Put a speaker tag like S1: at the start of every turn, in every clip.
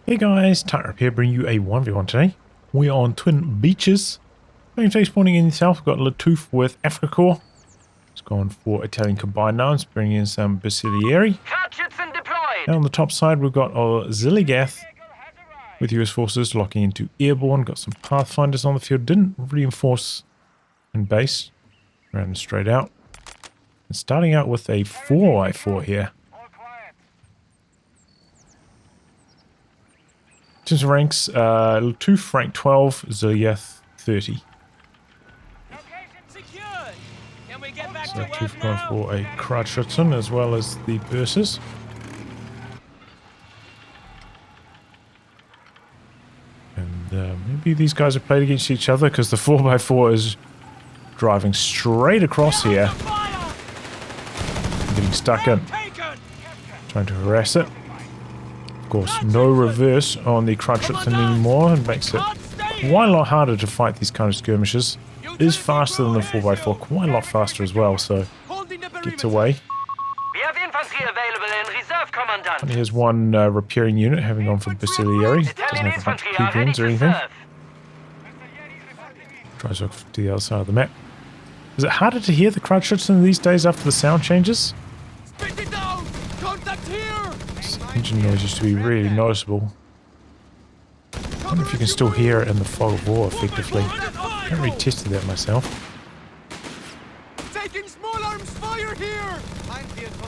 S1: Hey guys, tightrope here, bringing you a 1v1 today. We are on Twin Beaches. Today spawning in the south, we've got lattouf with Afrika Corps. It's gone for Italian combined arms, bringing in some Oziligath. And on the top side, we've got Oziligath with US forces locking into Airborne. Got some Pathfinders on the field, didn't reinforce in base, ran straight out. And starting out with a 4x4 here. In terms of ranks, lattouf rank 12, Oziligath 30. So lattouf going for a Kratschützen as well as the Bursers. And maybe these guys have played against each other because the 4x4 is driving straight across here. Getting stuck in. Trying to harass it. Of course, no reverse on the Kratschützen anymore, and makes it quite a lot harder to fight these kind of skirmishes. It is faster than the 4x4, quite a lot faster as well, so gets away. And here's one repairing unit having gone for Oziligath. Doesn't have a bunch of PPMs or anything. Tries to look to the other side of the map. Is it harder to hear the Kratschützen these days after the sound changes? Engine noise used to be really noticeable. I wonder if you can still hear it in the fog of war effectively. I haven't really tested that myself.
S2: Taking small arms fire here!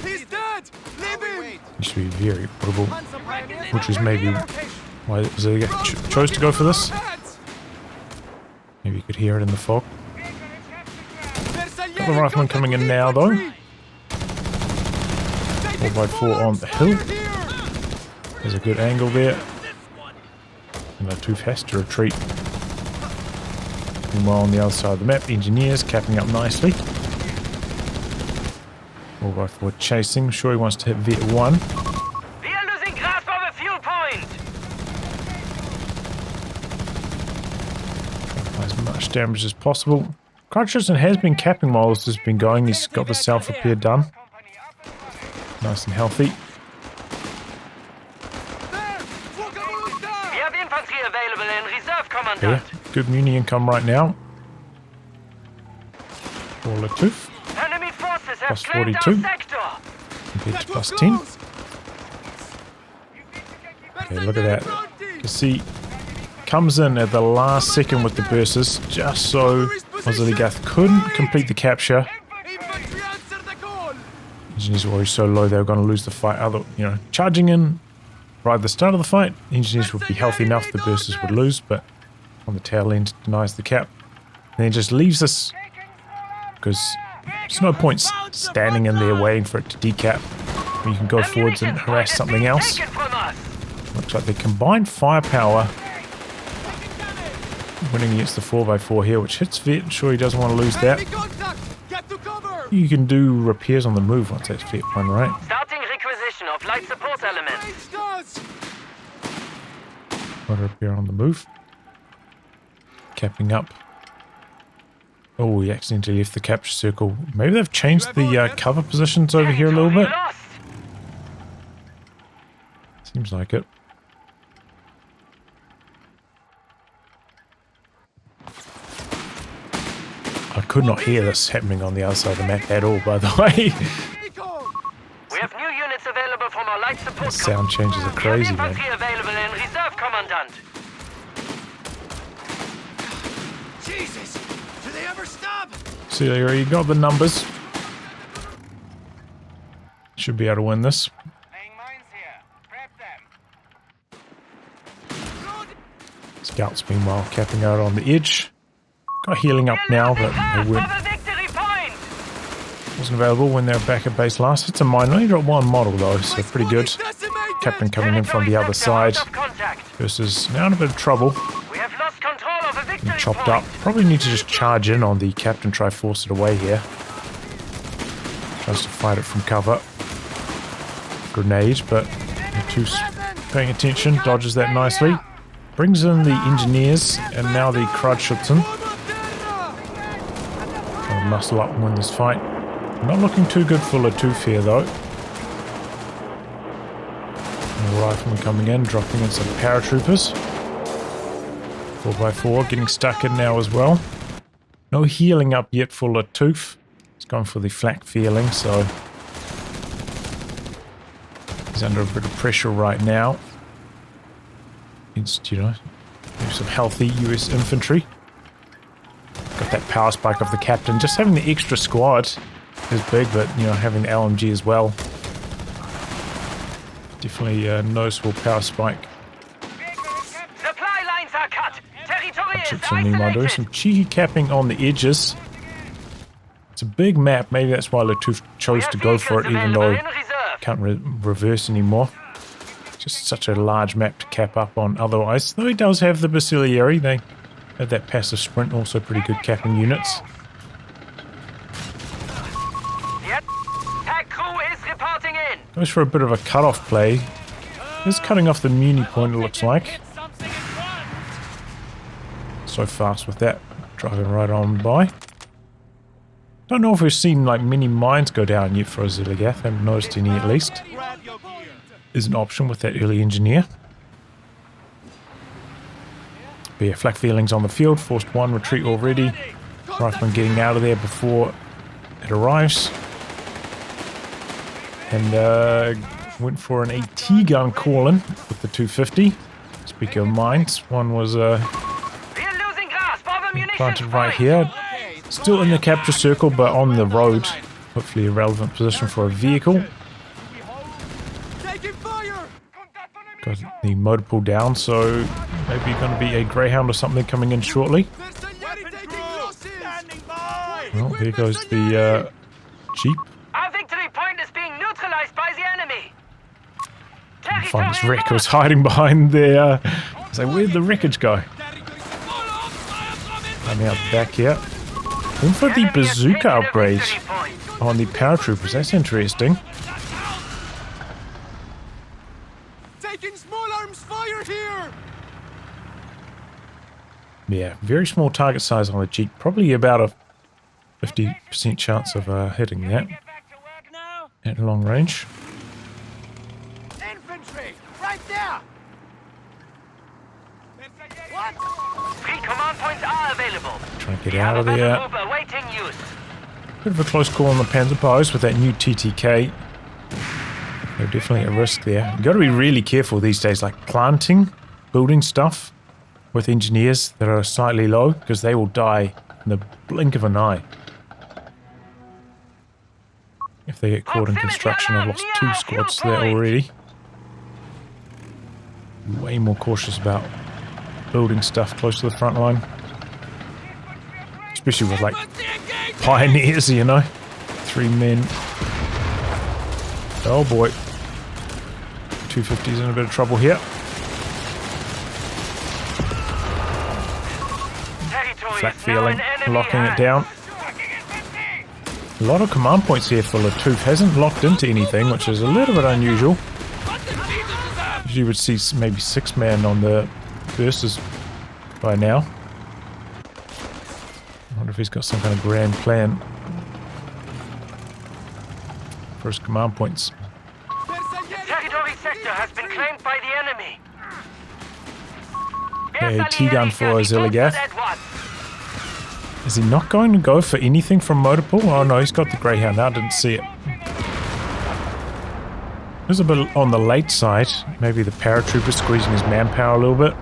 S2: He's dead! Leave him!
S1: Used to be very audible, which is maybe why Oziligath chose to go for this. Maybe you could hear it in the fog. Got the rifleman coming in now though. 4x4 on the hill. There's a good angle there. And lattouf has to retreat. Meanwhile, on the other side of the map, engineers capping up nicely. 4x4 chasing. Sure, he wants to hit Viet 1.
S3: We are losing grasp of a fuel point.
S1: Trying to apply as much damage as possible. Kratschützen has been capping while this has been going. He's got the self-repair done. Nice and healthy. Yeah, good muni income right now. For lattouf. Plus 42. Compared to plus 10. Okay, look at that. You can see, comes in at the last second with the bursts, just so Oziligath couldn't complete the capture. Engineers were already so low they were going to lose the fight. Charging in right at the start of the fight, engineers would be healthy enough, the bursters would lose, but on the tail end denies the cap. And then just leaves us, because there's no point standing in there waiting for it to decap. You can go forwards and harass something else. Looks like the combined firepower winning against the 4x4 here, which hits Viet. Sure, he doesn't want to lose that. You can do repairs on the move once that's Viet 1, right?
S3: Starting requisition of light support elements.
S1: Got a repair on the move. Capping up. Oh, we accidentally left the capture circle. Maybe they've changed the cover positions over here a little bit. Seems like it. I could not hear this happening on the other side of the map at all, by the way.
S3: We have new units available from our light support.
S1: The sound changes are crazy, man.
S3: Available in reserve, Commandant.
S2: Jesus! Do they ever stop?
S1: So you got the numbers. Should be able to win this. Scouts meanwhile capping out on the edge. Got healing up now, but they wasn't available when they were back at base last. It's a mine. Only got one model though, so pretty good. Captain coming in from the other side. Versus now in a bit of trouble. And chopped up. Probably need to just charge in on the captain, try force it away here. Tries to fight it from cover. Grenade, but lattouf's paying attention, dodges that nicely. Brings in the engineers and now the Kratschützen. Trying to muscle up and win this fight. Not looking too good for lattouf here though. Rifleman coming in, dropping in some paratroopers. 4x4 getting stuck in now as well. No healing up yet for lattouf. He's going for the flak feeling, so he's under a bit of pressure right now. Needs, you know, some healthy US infantry. Got that power spike of the captain. Just having the extra squad is big, but you know, having the LMG as well. Definitely a noticeable power spike.
S3: Supply lines are cut. Territory is
S1: Troops in meanwhile doing
S3: isolated.
S1: some cheeky capping on the edges. It's a big map. Maybe that's why lattouf chose to go for it, even though
S3: In reserve.
S1: can't reverse anymore. Just such a large map to cap up on otherwise. Though he does have the Basilicary. They have that passive sprint, also pretty good capping units.
S3: Yep. Tag crew is reporting in.
S1: Goes for a bit of a cut-off play. He's cutting off the muni point, it looks like. So fast with that. Driving right on by. Don't know if we've seen like many mines go down yet for Oziligath. Haven't noticed any at least. Is an option with that early engineer. But yeah, flak feelings on the field. Forced one, retreat already. Rifleman getting out of there before it arrives. And went for an AT gun calling with the 250. Speaking of mines, one was
S3: We're losing grasp of ammunition.
S1: planted right here. Still in the capture circle, but on the road. Hopefully a relevant position for a vehicle.
S2: Taking fire!
S1: Got the motor pool down, so maybe going to be a Greyhound or something coming in shortly. Well, there goes the Jeep.
S3: Our victory point is being neutralized by the enemy.
S1: Find this wreck. Was hiding behind there. So where'd the wreckage go? I'm out back here. Went for the bazooka upgrade on the paratroopers. That's interesting.
S2: Taking small arms fire here!
S1: Yeah, very small target size on the Jeep. Probably about a 50% chance of hitting that at long range.
S2: Infantry! Right there! What?
S3: 3 command points are available.
S1: Trying to get out of there.
S3: Group awaiting use.
S1: Bit of a close call on the Panzer Bows with that new TTK. They're definitely at risk there. You've got to be really careful these days, like planting, building stuff with engineers that are slightly low, because they will die in the blink of an eye. If they get caught in construction, I've lost 2 squads there already. Way more cautious about building stuff close to the front line. Especially with like pioneers, you know. 3 men. Oh boy. 250's in a bit of trouble here. Flak feeling, locking it down. A lot of command points here for lattouf. Hasn't locked into anything, which is a little bit unusual. Usually you would see maybe 6 men on the bursters by now. I wonder if he's got some kind of grand plan for his command points.
S3: Territory sector has been claimed by the enemy.
S1: A T-gun for Oziligath. Is he not going to go for anything from motor pool? Oh no, he's got the Greyhound. I didn't see it. It was a bit on the late side. Maybe the paratrooper squeezing his manpower a little bit.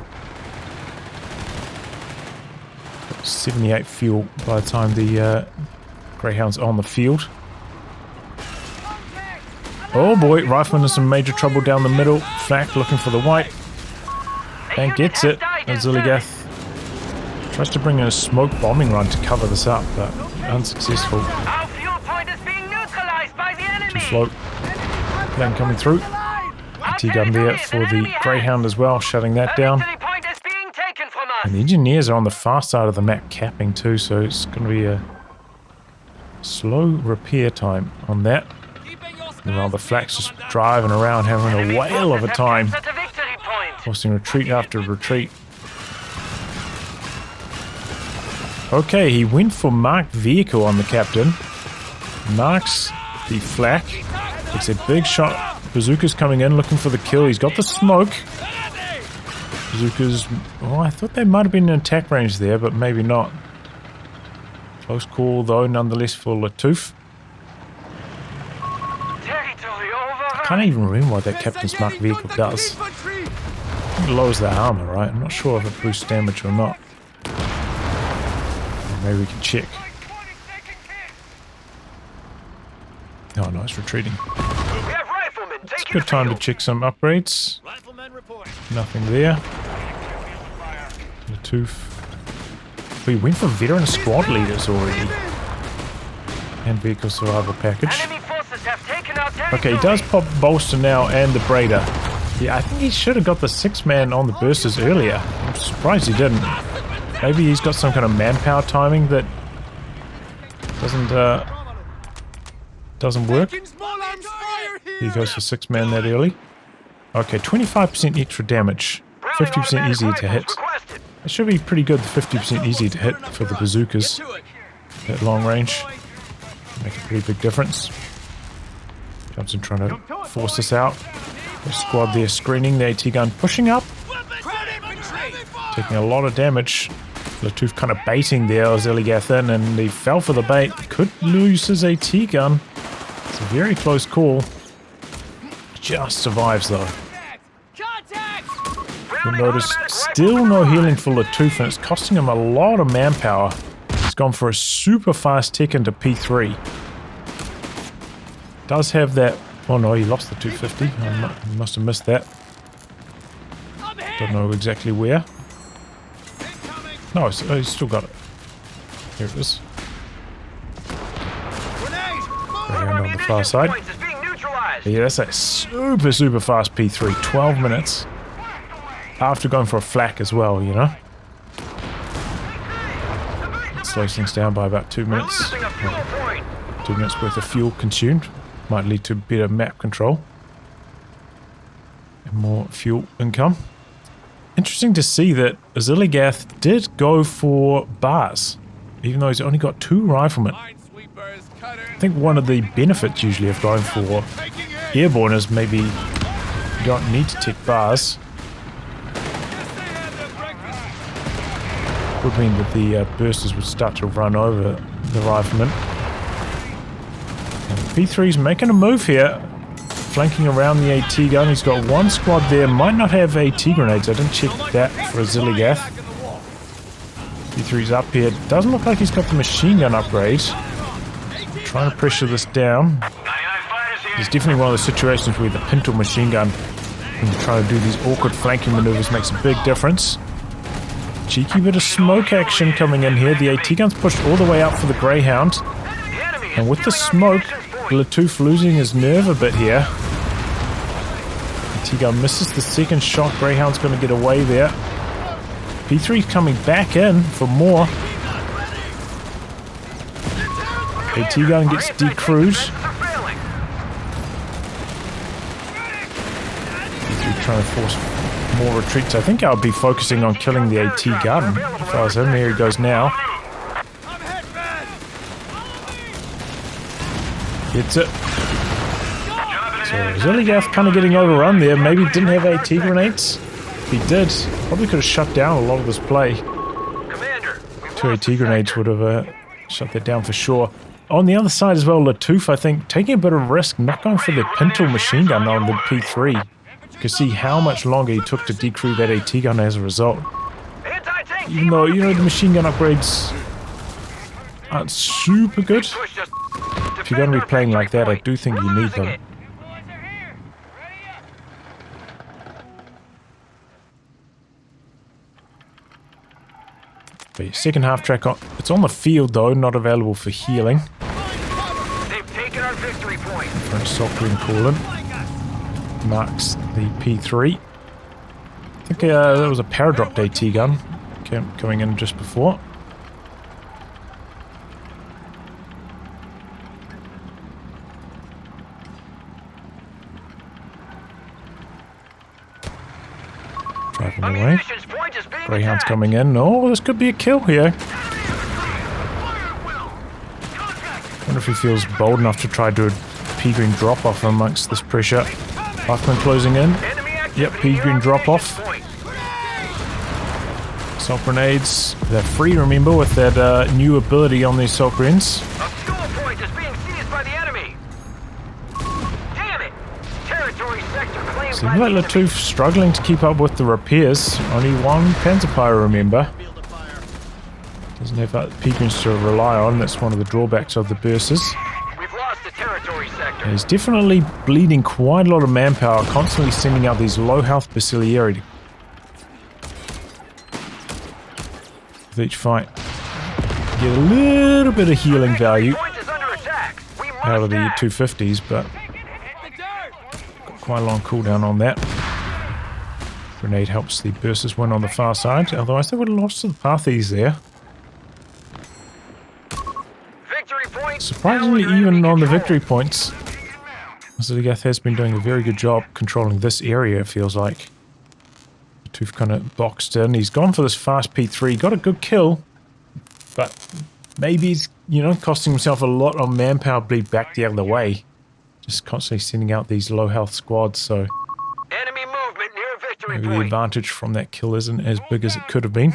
S1: 78 fuel by the time the Greyhound's on the field. Oh boy, Rifleman in some major trouble down the middle. Flak looking for the white. And gets it. Oziligath tries to bring in a smoke bombing run to cover this up, but unsuccessful.
S3: Our fuel point is being neutralized by the enemy.
S1: To float. Plane coming through. T-gun there for the Greyhound as well, shutting that down.
S3: Victory point is being taken from us.
S1: And the engineers are on the far side of the map capping too, so it's going to be a slow repair time on that. Meanwhile, the Flak's just driving around having a whale of a time,
S3: At the victory point.
S1: forcing retreat after retreat. Okay, he went for marked vehicle on the captain. Marks the Flak. Takes a big shot Bazooka's coming in, looking for the kill. He's got the smoke. Bazooka's... Oh, I thought they might have been in attack range there, but maybe not. Close call, though, nonetheless, for lattouf. I can't even remember what that Captain's Mark vehicle does. It lowers the armor, right? I'm not sure if it boosts damage or not. Maybe we can check. Oh no, it's retreating. It's a good time to check some upgrades. Nothing there. lattouf. We went for veteran squad leaders already. And vehicle survival package. Okay, he does pop bolster now and the Braider. Yeah, I think he should have got the 6-man on the bursters earlier. I'm surprised he didn't. Maybe he's got some kind of manpower timing that doesn't work. He goes for 6-man that early. Okay, 25% extra damage. 50% easier to hit. It should be pretty good, the 50% easier to hit for the bazookas at long range. Make a pretty big difference. Johnson trying to force this out. The squad there screening the AT gun, pushing up. Taking a lot of damage. lattouf kind of baiting there, Oziligath in, and he fell for the bait. Could lose his AT gun. It's a very close call. Just survives though. You'll notice still no healing for lattouf, and it's costing him a lot of manpower. He's gone for a super fast tick into P3. Does have that... Oh no, he lost the 250. I must have missed that. Don't know exactly where. No, he's still got it. Here it is. Around on the far side. Yeah, that's a super fast P3. 12 minutes. After going for a flak as well, you know. It slows things down by about 2 minutes. 2 minutes worth of fuel consumed. Might lead to better map control. And more fuel income. Interesting to see that Oziligath did go for bars, even though he's only got 2 riflemen. I think one of the benefits usually of going for Airborne is maybe you don't need to take bars. Would mean that the bursters would start to run over the riflemen. And P3's making a move here. Flanking around the AT gun. He's got 1 squad there. Might not have AT grenades. I didn't check that for Oziligath. P3's up here. Doesn't look like he's got the machine gun upgrade. Trying to pressure this down. It's definitely one of those situations where the Pinto machine gun, when you're trying to do these awkward flanking maneuvers, makes a big difference. Cheeky bit of smoke action coming in here. The AT gun's pushed all the way out for the Greyhound. And with the smoke, lattouf losing his nerve a bit here. AT gun misses the second shot. Greyhound's going to get away there. P3's coming back in for more. AT gun gets decrewed. P3 trying to force more retreats. I think I'll be focusing on killing the AT gun. If I was him, here he goes now. Hits it. So Oziligath kind of getting overrun there. Maybe didn't have AT grenades. If he did, probably could have shut down a lot of this play. 2 AT grenades would have shut that down for sure. On the other side as well, lattouf, I think, taking a bit of risk, not going for the Pinto machine gun on the P3. You can see how much longer he took to decrew that AT gun as a result. Even though, you know, the machine gun upgrades aren't super good. If you're going to be playing like that, I do think you need them. The second half track, it's on the field though, not available for healing.
S3: They've taken our victory point.
S1: French assault green coolant marks the P3. I think that was a paradropped AT gun coming in just before. Driving away. Greyhound's coming in. Oh, this could be a kill here. Wonder if he feels bold enough to try to do a P-green drop-off amongst this pressure. Rifleman closing in.
S3: Enemy activity
S1: Yep, P-Green
S3: near
S1: drop off.
S3: point.
S1: Assault grenades. They're free, remember, with that new ability on these assault grenades.
S3: A fuel point is being seized by the enemy. Damn it! Territory sector claimed
S1: Seems
S3: by
S1: like
S3: the
S1: lattouf struggling to keep up with the repairs. Only one Panzerpyro, remember. Doesn't have that P-Greens to rely on. That's one of the drawbacks of the bursters.
S3: We've lost the territory sector.
S1: And he's definitely bleeding quite a lot of manpower, constantly sending out these low health Basileiri. With each fight, get a little bit of healing value
S3: Point is under attack. We must
S1: out of the
S3: act.
S1: 250s, but got quite a long cooldown on that. Grenade helps the bursters win on the far side, otherwise they would have lost to the Parthies there.
S3: Victory point.
S1: Surprisingly,
S3: now under
S1: even
S3: enemy
S1: on the
S3: control.
S1: victory points, Oziligath has been doing a very good job controlling this area, it feels like. Lattouf kind of boxed in. He's gone for this fast P3, got a good kill, but maybe he's, you know, costing himself a lot of manpower bleed back the other way. Just constantly sending out these low health squads, so
S3: Enemy movement near victory
S1: maybe the
S3: point.
S1: advantage from that kill isn't as big as it could have been.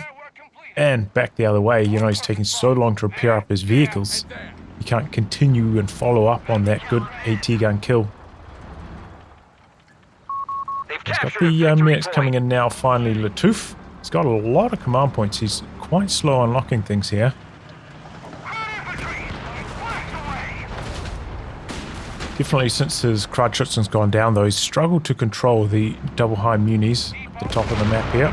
S1: And back the other way, you know, he's taking so long to repair up his vehicles. He can't continue and follow up on that good AT gun kill.
S3: They've
S1: He's got
S3: captured a
S1: the
S3: victory
S1: minutes
S3: point.
S1: coming in now, finally, Lattouf. He's got a lot of command points. He's quite slow unlocking things here. Definitely since his Kreuzschützen's gone down, though, he's struggled to control the double high munis at the top of the map here.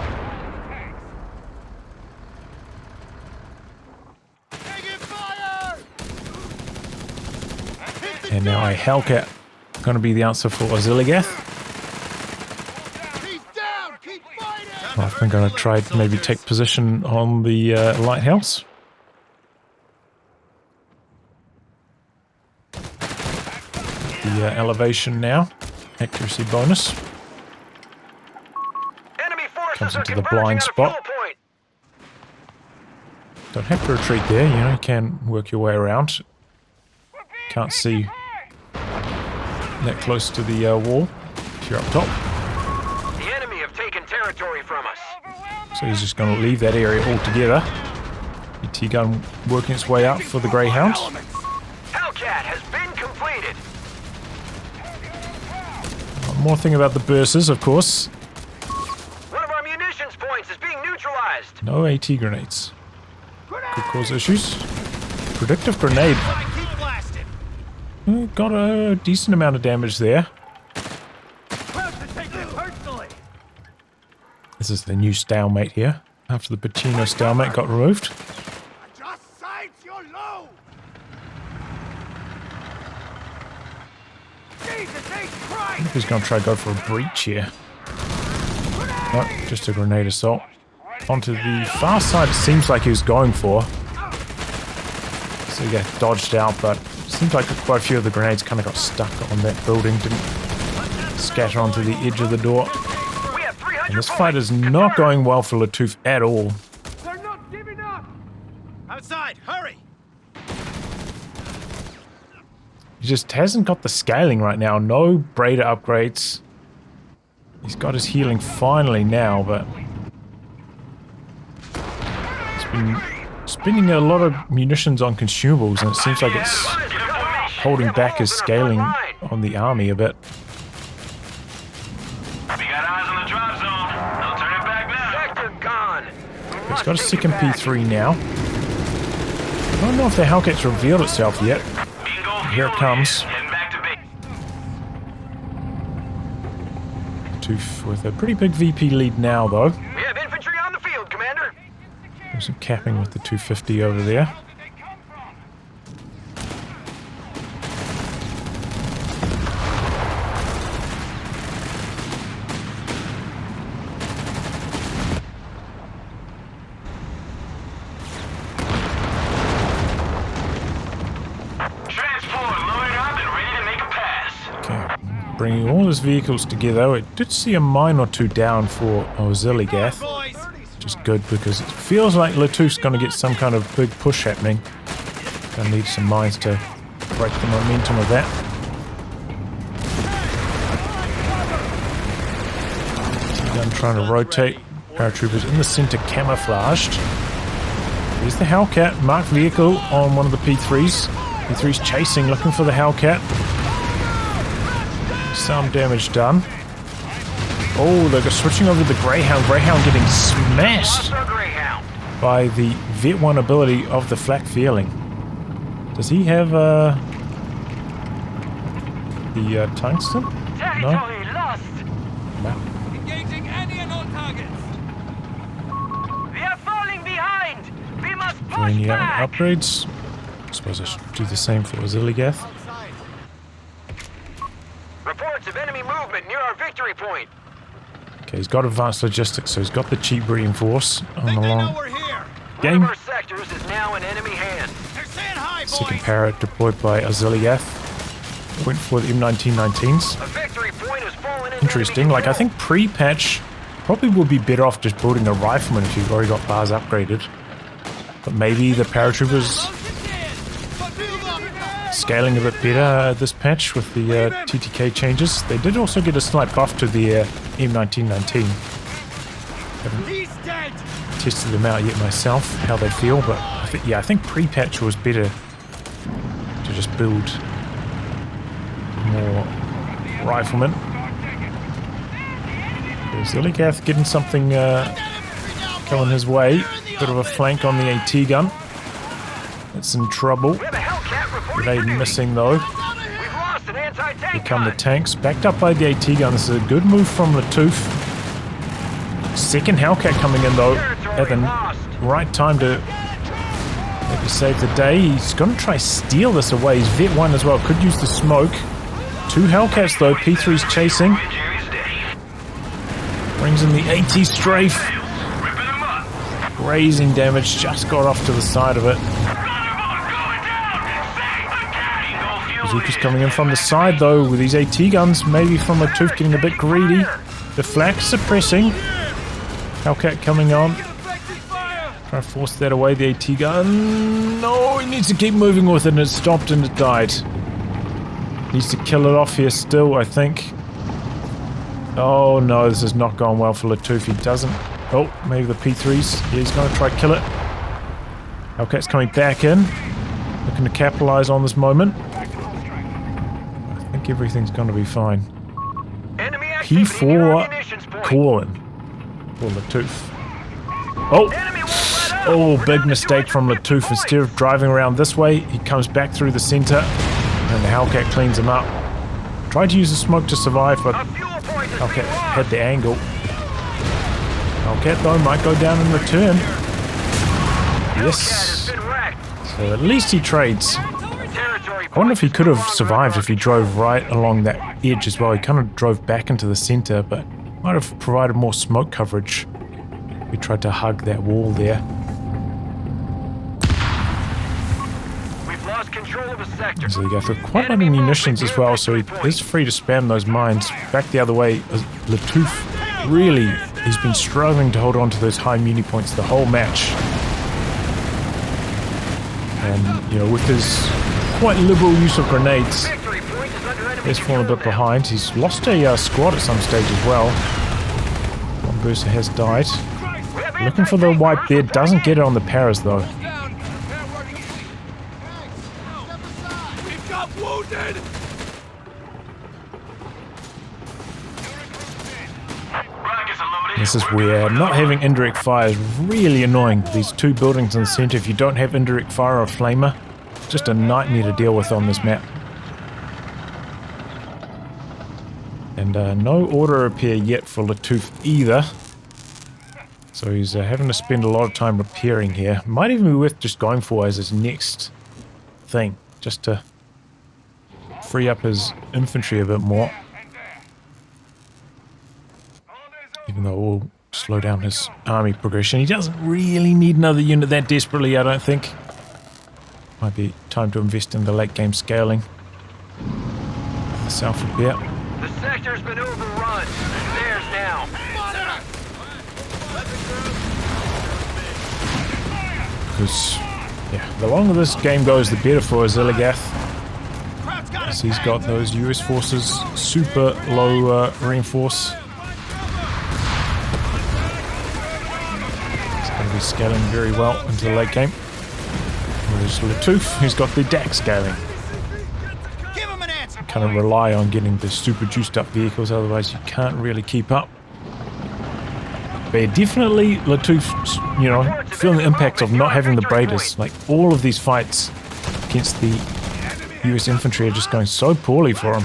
S1: And now a Hellcat going to be the answer for Oziligath. I'm going to try to maybe take position on the lighthouse. The elevation now. Accuracy bonus.
S3: Enemy forces
S1: Comes
S3: are
S1: into the
S3: converging
S1: blind
S3: at a
S1: spot.
S3: fuel point.
S1: Don't have to retreat there, you know, you can work your way around. Can't see that close to the wall if you're up top.
S3: The enemy have taken territory from us.
S1: So he's just going to leave that area altogether. The T-gun working its way up for the Greyhound.
S3: Hellcat has been completed.
S1: One more thing about the bursters, of course.
S3: One of our munitions points is being neutralized.
S1: No AT grenades. Could cause issues. Predictive grenade. Got a decent amount of damage there. This is the new stalemate here. After the Pacino stalemate got removed.
S2: Just sight your low. Jesus H.
S1: I
S2: Christ!
S1: think he's going to try to go for a breach here. No, just a grenade assault. Onto the far side, it seems like he was going for. So he got dodged out, but it seems like quite a few of the grenades kind of got stuck on that building, didn't scatter onto the edge of the door.
S3: We have 300
S1: And this fight is not going well for Lattouf at all.
S2: They're not giving up. Outside, hurry!
S1: He just hasn't got the scaling right now. No Braider upgrades. He's got his healing finally now, but he's been spending a lot of munitions on consumables, and it seems like it's holding back his scaling on the army a bit.
S3: We got eyes on the drop zone. I'll turn it back now. Sector gone.
S1: He's got a second P3 now. I don't know if the Hellcat's revealed itself yet. Here it comes. Lattouf with a pretty big VP lead now, though.
S3: We have infantry on the field, Commander.
S1: There's some capping with the 250 over there. Bringing all his vehicles together. It did see a mine or two down for Oziligath, which is good because it feels like Lattouf's going to get some kind of big push happening. Going to need some mines to break the momentum of that. I'm trying to rotate. Paratroopers in the center, camouflaged. There's the Hellcat, marked vehicle on one of the P3s. P3's chasing, looking for the Hellcat. Some damage done. Oh, they're switching over to the Greyhound. Greyhound getting smashed by the Vet 1 ability of the flak feeling. Does he have the tungsten? No? No.
S2: Engaging any and all targets.
S3: We are falling behind. We must push
S1: Doing
S3: back.
S1: upgrades. I suppose I should do the same for Oziligath.
S3: Reports of enemy movement near our victory point.
S1: Okay, he's got advanced logistics, so he's got the cheap reinforce on the
S2: Think they know
S1: long
S2: we're here.
S3: One
S1: game.
S3: of our sectors is now in enemy hands.
S2: They're saying hi,
S1: Second
S2: boys.
S1: para deployed by Oziligath. Went for the M1919s.
S3: A victory point has fallen into
S1: Interesting.
S3: enemy
S1: Like, I
S3: control.
S1: think pre-patch probably would be better off just building a rifleman if you've already got bars upgraded. But maybe the paratroopers scaling a bit better this patch with the TTK changes. They did also get a slight buff to the M1919.
S2: He's dead.
S1: Tested them out yet myself, how they feel, but I think pre-patch was better to just build more riflemen. Oziligath getting something going his way. Bit of a flank on the AT gun. It's in trouble.
S3: We have a Hellcat reporting
S1: Grenade
S3: for duty.
S1: missing though.
S3: We've lost an anti-tank
S1: Here come the
S3: gun.
S1: tanks. Backed up by the AT gun. This is a good move from lattouf. Second Hellcat coming in though at the right time to maybe save the day. He's going to try steal this away. He's Vet 1 as well. Could use the smoke. Two Hellcats though. P3's chasing. Brings in the AT strafe. Grazing damage. Just got off to the side of it. Bazooka's coming in from the side though with these AT guns. Maybe from lattouf getting a bit greedy. The flak suppressing. Hellcat coming on. Try to force that away, the AT gun. No, he needs to keep moving with it and it stopped and it died. Needs to kill it off here still, I think. Oh no, this is not going well for lattouf. He doesn't. Oh, maybe the P3s. Yeah, he's going to try to kill it. Hellcat's coming back in. Looking to capitalize on this moment. I think everything's going to be fine.
S3: Enemy activity near our
S1: P4
S3: munitions point.
S1: calling for lattouf. Oh!
S3: Enemy won't let up.
S1: Oh,
S3: We're
S1: big
S3: down to
S1: mistake
S3: 2
S1: from
S3: exclusive
S1: lattouf. Instead of driving around this way, he comes back through the center and the Hellcat cleans him up. Tried to use the smoke to survive, but
S3: A fuel point is
S1: Hellcat
S3: being
S1: had
S3: lost.
S1: the angle. Hellcat though might go down in return.
S3: Hellcat
S1: Yes.
S3: has been wrecked.
S1: So at least he trades.
S3: Territory
S1: I wonder if he
S3: points
S1: could
S3: no
S1: have
S3: longer
S1: survived
S3: under
S1: if he drove right along that edge as well. He kind of drove back into the center, but might have provided more smoke coverage. We tried to hug that wall there.
S3: We've lost control of a sector.
S1: So you go through quite a lot of munitions as well, so he is free to spam those mines. Back the other way, lattouf really, he's been struggling to hold on to those high muni points the whole match. And, you know, with his quite liberal use of grenades,
S3: Victory point is under enemy
S1: he's fallen a bit
S3: control now.
S1: behind. He's lost a squad at some stage as well. One booster has died.
S3: We have
S1: Looking for the
S3: anti-tank
S1: wipe
S3: guns
S1: there,
S3: reporting
S1: doesn't
S3: in.
S1: get it on the paras though.
S2: Down. They're working. We've got wounded.
S1: This is where not having indirect fire is really annoying. These two buildings in the center, if you don't have indirect fire or flamer, it's just a nightmare to deal with on this map. And no auto repair yet for lattouf either. So he's having to spend a lot of time repairing here. Might even be worth just going for as his next thing, just to free up his infantry a bit more. Even though it will slow down his army progression. He doesn't really need another unit that desperately, I don't think. Might be time to invest in the late game scaling. The self-repair.
S3: The sector's been overrun. It's theirs now.
S1: Because, yeah, the longer this game goes, the better for Oziligath. As he's got those US forces super low reinforce. Going to be scaling very well into the late game. There's lattouf, who's got the DAC scaling.
S2: Give him an answer.
S1: Kind of rely on getting the super juiced up vehicles, otherwise you can't really keep up. But yeah, definitely lattouf, you know, feeling the impact of not having the Braiders. Like, all of these fights against the US infantry are just going so poorly for him.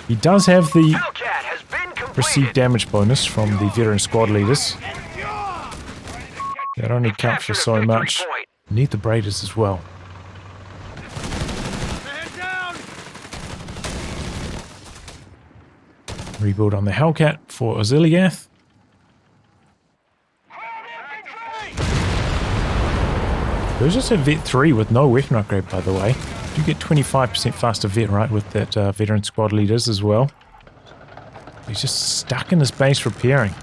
S1: He does have the
S3: Hellcat has been completed.
S1: received damage bonus from the veteran squad leaders. That only counts for so much. Need the Braiders as well. Rebuild on the Hellcat for Oziligath. There's just a Vet 3 with no weapon upgrade, by the way. You get 25% faster Vet, right, with that veteran squad leaders as well. He's just stuck in his base repairing.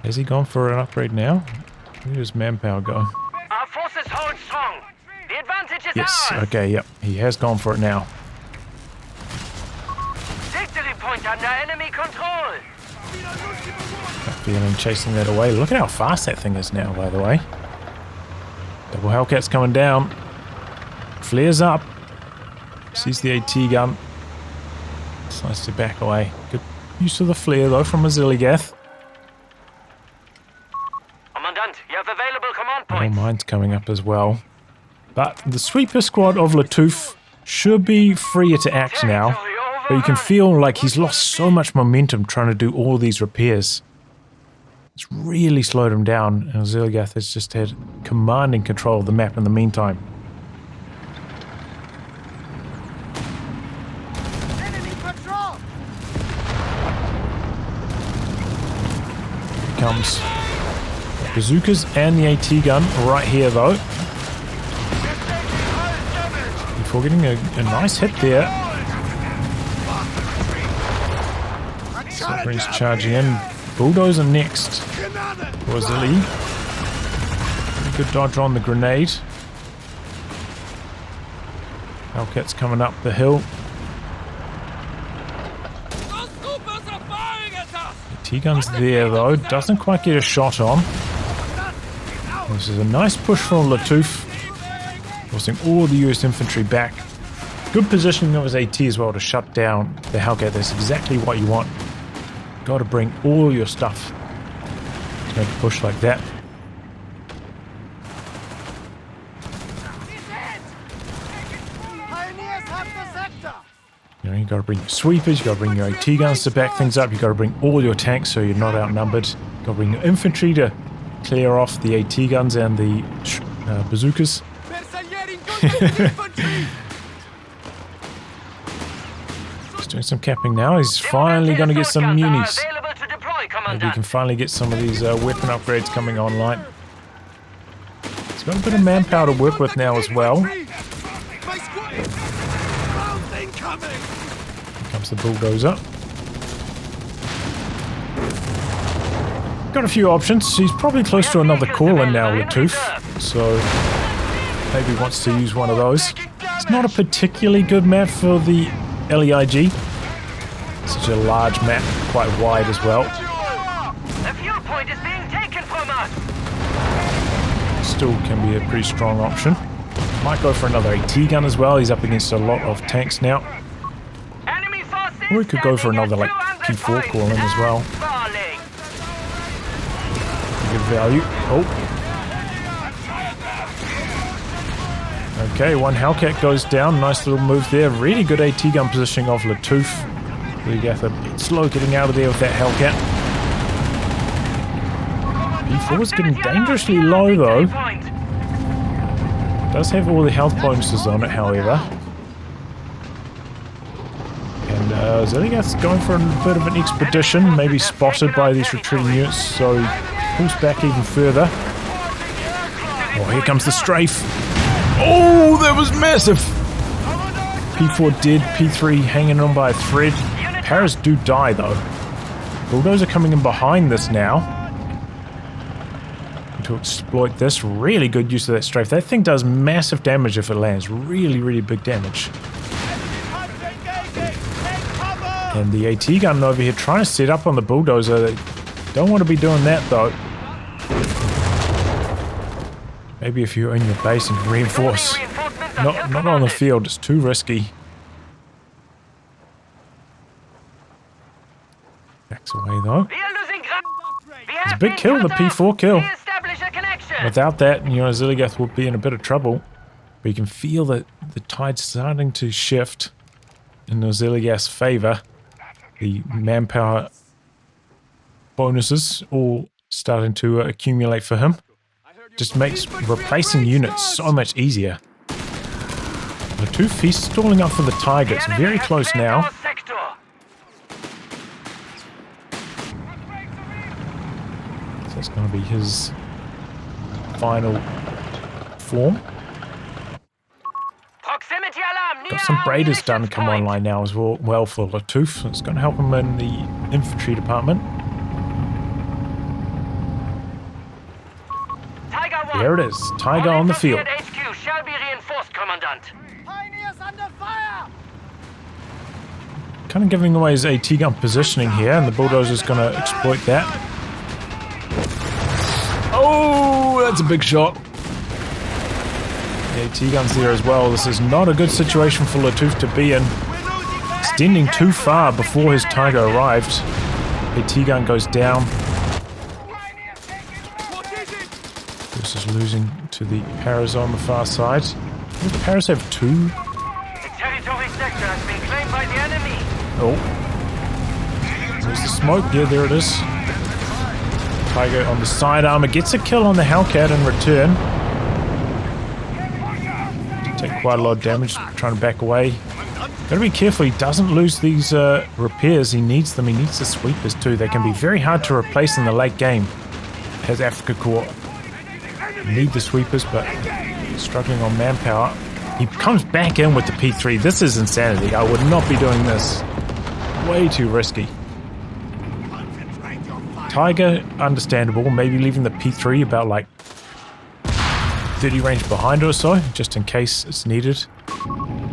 S1: Has he gone for an upgrade now? Where does manpower go?
S3: Our forces hold strong. The advantage is
S1: Yes,
S3: ours.
S1: okay, yep. He has gone for it now.
S3: Victory point under enemy control.
S1: Feeling chasing that away. Look at how fast that thing is now, by the way. Double Hellcat's coming down. Flares up. Sees the AT gun. Decides to back away. Good use of the flare, though, from Oziligath.
S3: Commandant, you have available command
S1: More
S3: points.
S1: mines coming up as well. But the sweeper squad of lattouf should be freer to act now. But you can feel like he's lost so much momentum trying to do all these repairs. It's really slowed him down, and Oziligath has just had commanding control of the map in the meantime.
S2: Enemy patrol.
S1: Here comes the bazookas and the AT gun right here, though. Before getting a nice hit there. Submarine's charging in. Bulldozer next for Ozili. Pretty good dodge on the grenade. Hellcat's coming up the hill. The T-gun's there though. Doesn't quite get a shot on. This is a nice push from lattouf. Forcing all the US infantry back. Good positioning of his AT as well to shut down the Hellcat. That's exactly what you want. Got to bring all your stuff to make a push like that.
S2: Pioneers have the sector.
S1: You know, you got to bring your sweepers, you got to bring your AT guns to back things up, you got to bring all your tanks so you're not outnumbered. You got to bring your infantry to clear off the AT guns and the bazookas. He's doing some capping now. He's finally going to get some munis. Maybe he can finally get some of these weapon upgrades coming online. He's got a bit of manpower to work with now as well. Here comes the bulldozer. Got a few options. He's probably close to another call-in now, lattouf. So maybe he wants to use one of those. It's not a particularly good map for the LEIG. Such a large map, quite wide as well.
S3: The fuel point is being taken from us.
S1: Still can be a pretty strong option. Might go for another AT gun as well. He's up against a lot of tanks now.
S3: Enemy forces
S1: Or we could go for another like P4 call in as well. Good value. Oh. Okay, one Hellcat goes down. Nice little move there. Really good AT gun positioning of lattouf. Oziligath a bit slow getting out of there with that Hellcat. P4 is getting dangerously low though. Does have all the health bonuses on it, however. And Oziligath's going for a bit of an expedition, maybe spotted by these retreating units, so he pulls back even further. Oh, here comes the strafe. Oh, that was massive! P4 dead, P3 hanging on by a thread. Paras do die though. Bulldozer coming in behind this now. To exploit this. Really good use of that strafe. That thing does massive damage if it lands. Really, really big damage. And the AT gun over here trying to set up on the bulldozer. They don't want to be doing that though. Maybe if you're in your base and can reinforce. Not on the field, it's too risky. Backs away though. It's a big kill, the P4 kill. Without that, you know, Oziligath would be in a bit of trouble. But you can feel that the tide's starting to shift in Oziligath's favor. The manpower bonuses all starting to accumulate for him. Just makes replacing units so much easier. lattouf, he's stalling up for the Tiger. It's very close now. So it's going to be his final form. Got some Braiders done come online now as well for lattouf. It's going to help him in the infantry department. There it is, Tiger on the field.
S3: HQ shall be reinforced, Commandant.
S2: Pioneers under fire!
S1: Kind of giving away his AT gun positioning here, and the bulldozer's going to exploit that. Oh, that's a big shot. The AT gun's there as well. This is not a good situation for lattouf to be in. Extending too far before his Tiger arrived. AT gun goes down. This is losing to the Paras on the far side. Does the Paras have two?
S3: The territory sector has been claimed by the enemy.
S1: Oh. There's the smoke. Yeah, there it is. Tiger on the side armor gets a kill on the Hellcat in return. Take quite a lot of damage trying to back away. Gotta be careful he doesn't lose these repairs. He needs them. He needs the sweepers too. They can be very hard to replace in the late game. Has Afrika Korps. Need the sweepers, but struggling on manpower. He comes back in with the P3. This is insanity. I would not be doing this. Way too risky. Tiger, understandable. Maybe leaving the P3 about like 30 range behind or so, just in case it's needed.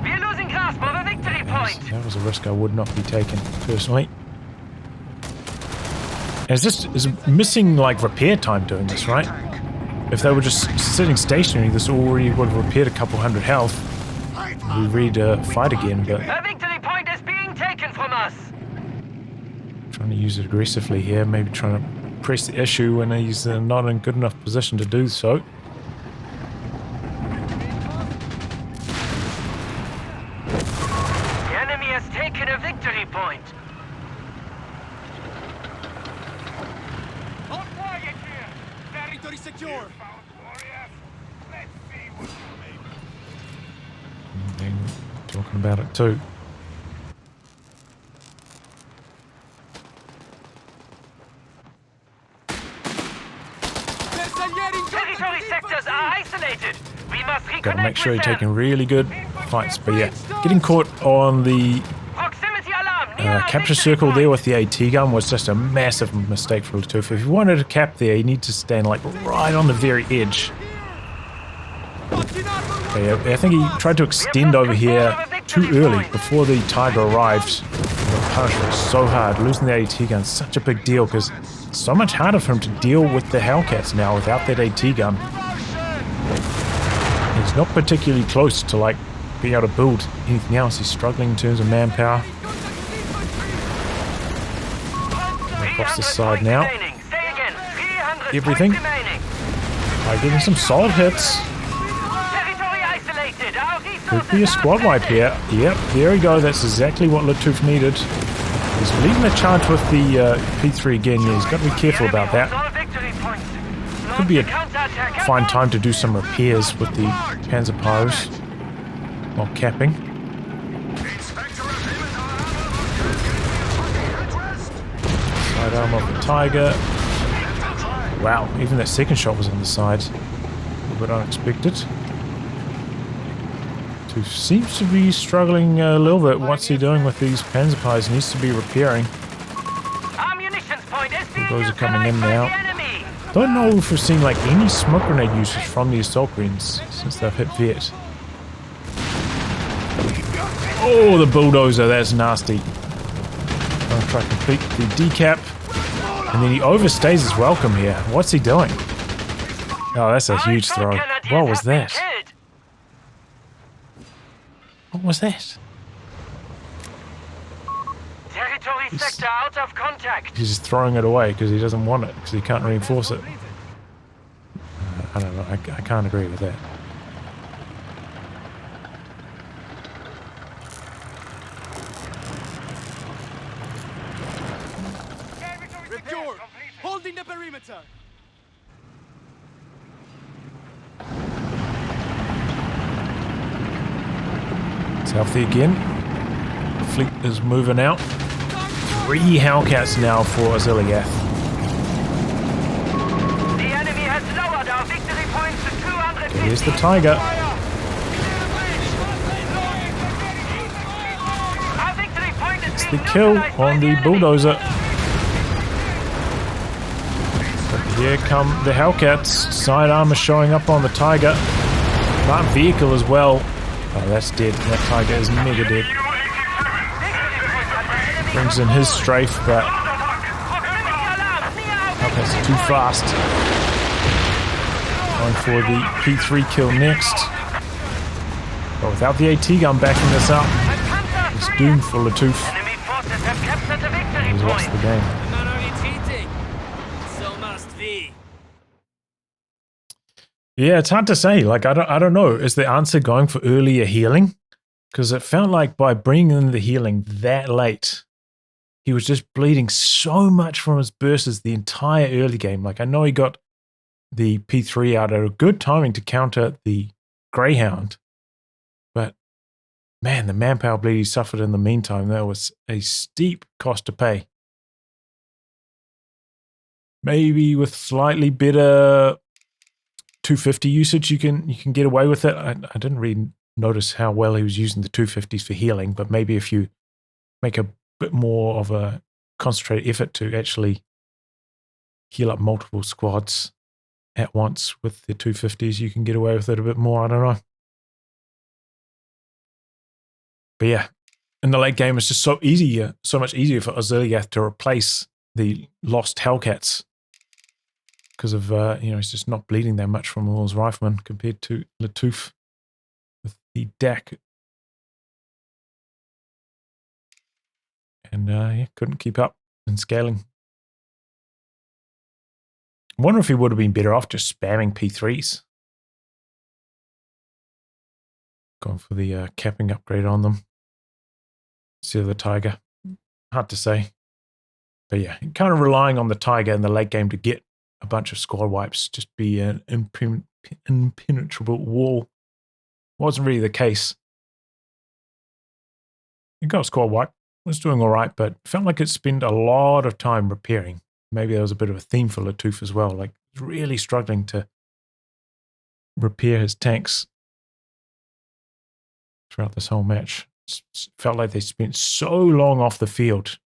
S3: We're losing grasp of a victory point.
S1: That was a risk I would not be taking, personally. And it's missing like repair time doing this, right? If they were just sitting stationary, this already would have repaired a couple hundred health. We ready to fight again, but...
S3: A victory point is being taken from us!
S1: Trying to use it aggressively here, maybe trying to press the issue when he's not in good enough position to do so.
S3: The enemy has taken a victory point.
S2: All quiet here! Territory secure!
S1: And talking about it too.
S3: Territory sectors are isolated. We must reconnect.
S1: Gotta make sure
S3: with
S1: you're
S3: them.
S1: taking really good fights, but yeah, getting caught on the
S3: Proximity alarm near
S1: capture circle there with the AT gun was just a massive mistake for lattouf. If you wanted to cap there, you need to stand like right on the very edge. Okay, I think he tried to extend over here too early before the Tiger arrived. The punishment was so hard. Losing the AT gun is such a big deal because it's so much harder for him to deal with the Hellcats now without that AT gun. He's not particularly close to like being able to build anything else. He's struggling in terms of manpower. Across the side now. Everything. Getting some solid hits. Could be a squad wipe here. Yep, there we go. That's exactly what lattouf needed. He's leading the charge with the P3 again. Yeah, he's got to be careful about that. Could be a fine time to do some repairs with the Panzer Pyros while capping. Side arm of the Tiger. Wow, even that second shot was on the side. A little bit unexpected. Who seems to be struggling a little bit. What's he doing with these Panzer Pies? Needs to be repairing. Those are coming in now. Don't know if we've seen like any smoke grenade usage from the assault greens since they've hit Viet. Oh, the bulldozer, that's nasty. Gonna try to complete the decap. And then he overstays his welcome here. What's he doing? Oh, that's a huge throw. What was that? What was that?
S3: Territory sector out of contact.
S1: He's just throwing it away because he doesn't want it, because he can't reinforce it. I don't know. I can't agree with that.
S2: Secure. Holding the perimeter.
S1: It's healthy again. The fleet is moving out. 3 Hellcats now for Oziligath.
S3: The enemy has lowered our victory points to 250.
S1: Here's the Tiger.
S3: Our victory point is
S1: It's
S3: being
S1: the kill
S3: neutralized by
S1: on the
S3: enemy.
S1: bulldozer. But here come the Hellcats. Side armor showing up on the Tiger. That vehicle as well. Oh, that's dead. That Tiger is mega dead. Brings in his strafe, but Hellcats are too fast. Going for the P3 kill next. But without the AT gun backing this up, it's doomed for lattouf.
S3: Enemy forces have captured the victory
S1: He's lost the
S3: point.
S1: game.
S4: Man are retreating. So must we.
S1: Yeah, it's hard to say. Like, I don't know. Is the answer going for earlier healing? Because it felt like by bringing in the healing that late, he was just bleeding so much from his bursts the entire early game. Like, I know he got the P3 out at a good timing to counter the Greyhound, but man, the manpower bleed he suffered in the meantime, that was a steep cost to pay. Maybe with slightly better 250 usage, you can get away with it. I didn't really notice how well he was using the 250s for healing, but maybe if you make a bit more of a concentrated effort to actually heal up multiple squads at once with the 250s, you can get away with it a bit more. I don't know. But yeah, in the late game, it's just so much easier for Oziligath to replace the lost Hellcats because of, he's just not bleeding that much from all his riflemen compared to lattouf with the DAC. And couldn't keep up in scaling. I wonder if he would have been better off just spamming P3s. Going for the capping upgrade on them. See the Tiger. Hard to say. But yeah, kind of relying on the Tiger in the late game to get a bunch of squad wipes, just be an impenetrable wall. Wasn't really the case. You got a squad wipe. Was doing all right, but felt like it spent a lot of time repairing. Maybe there was a bit of a theme for lattouf as well. Like, really struggling to repair his tanks throughout this whole match. Felt like they spent so long off the field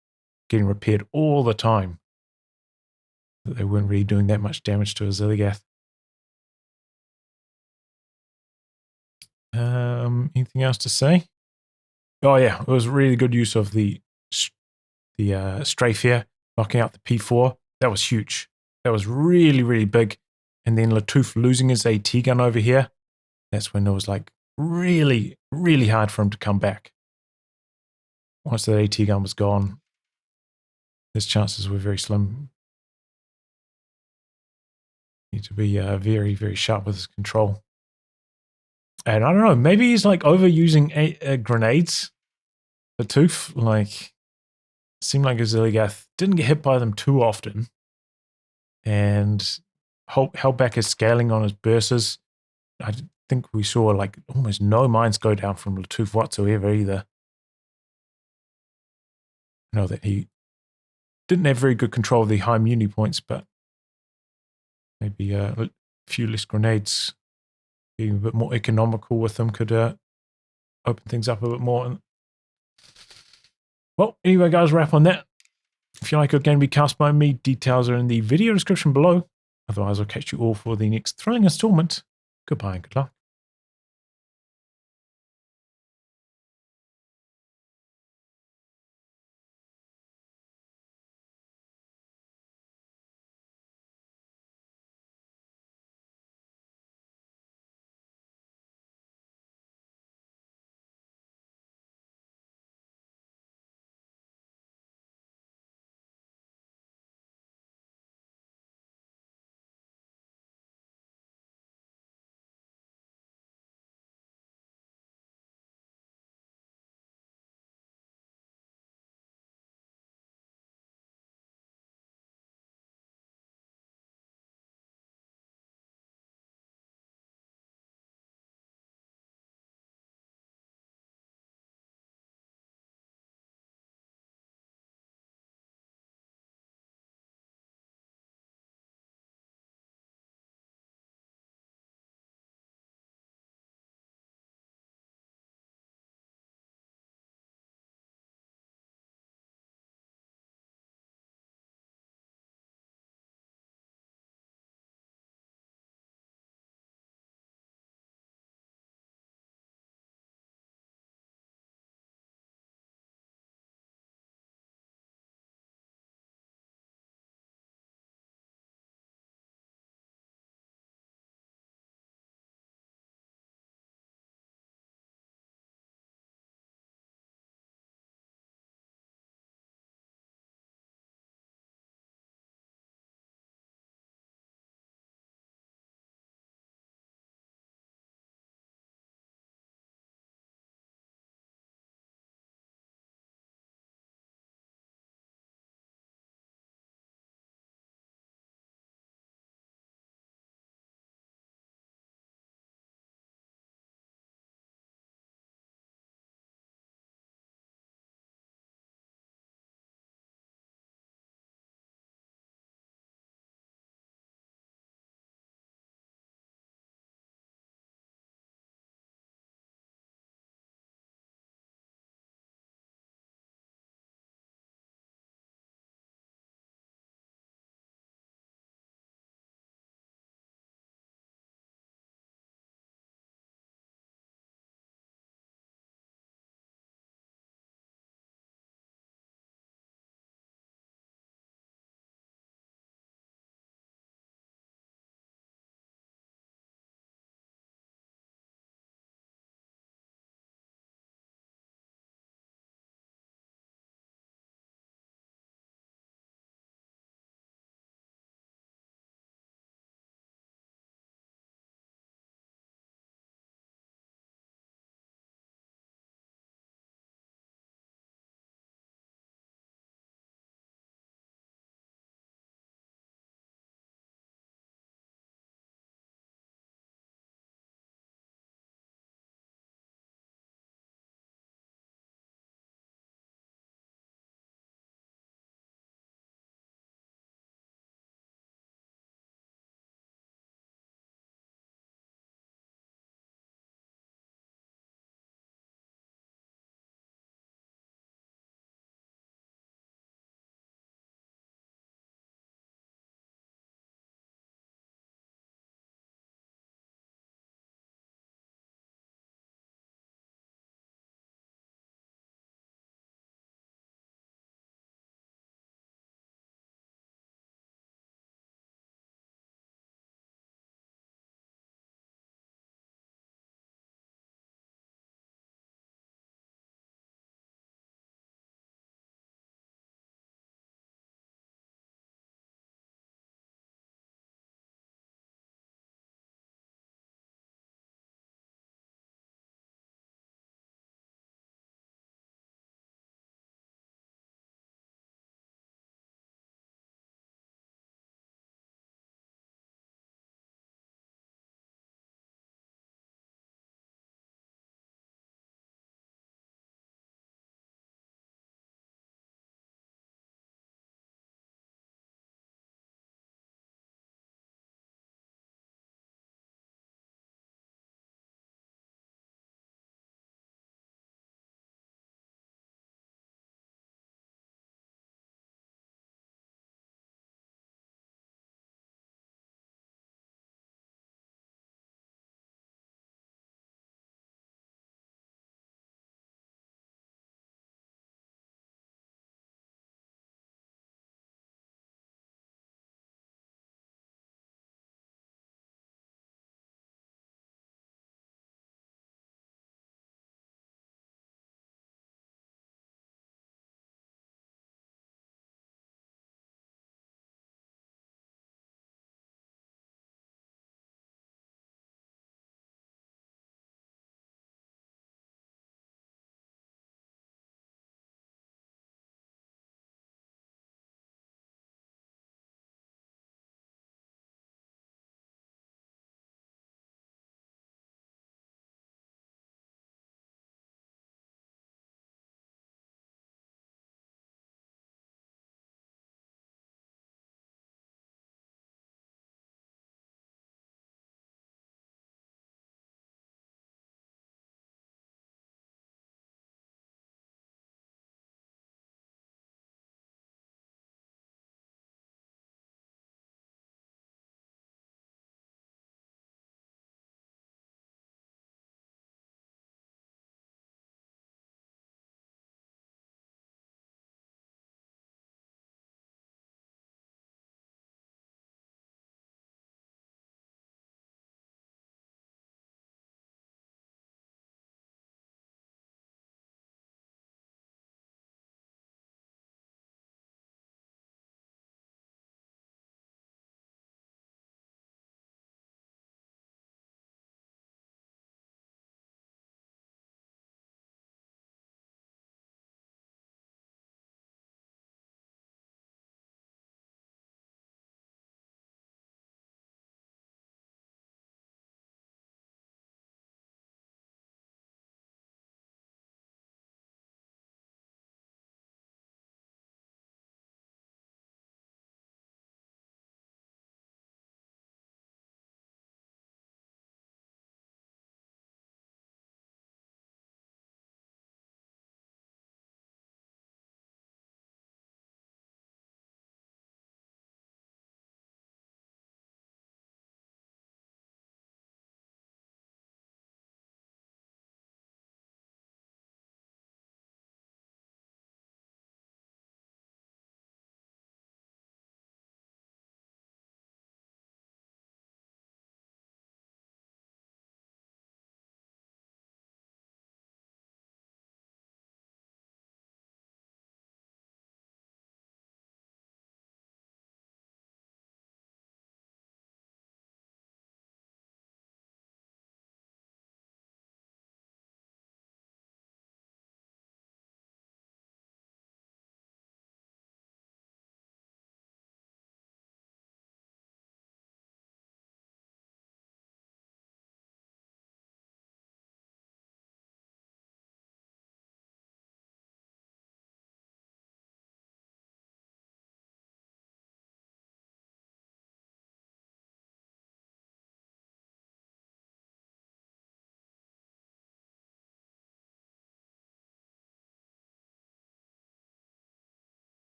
S1: getting repaired all the time that they weren't really doing that much damage to Oziligath. Anything else to say? Oh yeah, it was really good use of the strafe here, knocking out the P4. That was huge. That was really, really big. And then lattouf losing his AT gun over here. That's when it was like really, really hard for him to come back. Once that AT gun was gone, his chances were very slim. Need to be very, very sharp with his control. And I don't know, maybe he's like overusing grenades. lattouf, like, seemed like Oziligath didn't get hit by them too often. And held back his scaling on his bursts. I think we saw like almost no mines go down from lattouf whatsoever either. I know that he didn't have very good control of the high muni points, but maybe a few less grenades, being a bit more economical with them could open things up a bit more. Well, anyway, guys, wrap on that. If you like your game to be cast by me, details are in the video description below. Otherwise, I'll catch you all for the next thrilling installment. Goodbye and good luck.